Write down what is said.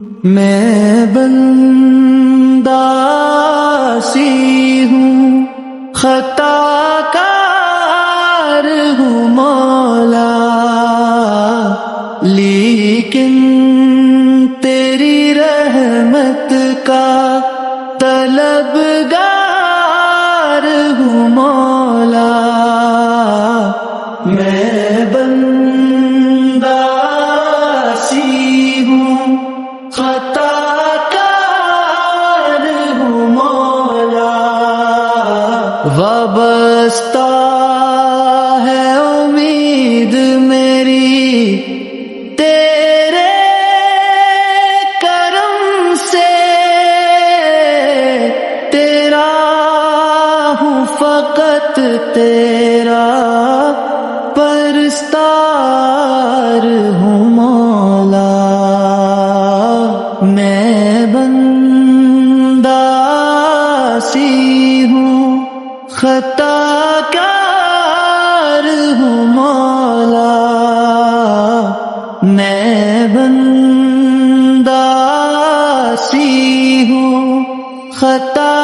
میں بندہ سی ہوں، خطا کار ہوں مولا، لیکن تیری رحمت کا طلبگار ہوں مولا۔ میں بندہ سی ہوں، خطا کار ہوں مولا، وابستہ ہے امید میری تیرے کرم سے، تیرا ہوں فقط تیرا پرستار ہوں مولا۔ میں بندہ سی ہوں، خطا کار ہوں مولا، میں بندہ سی ہوں، خطا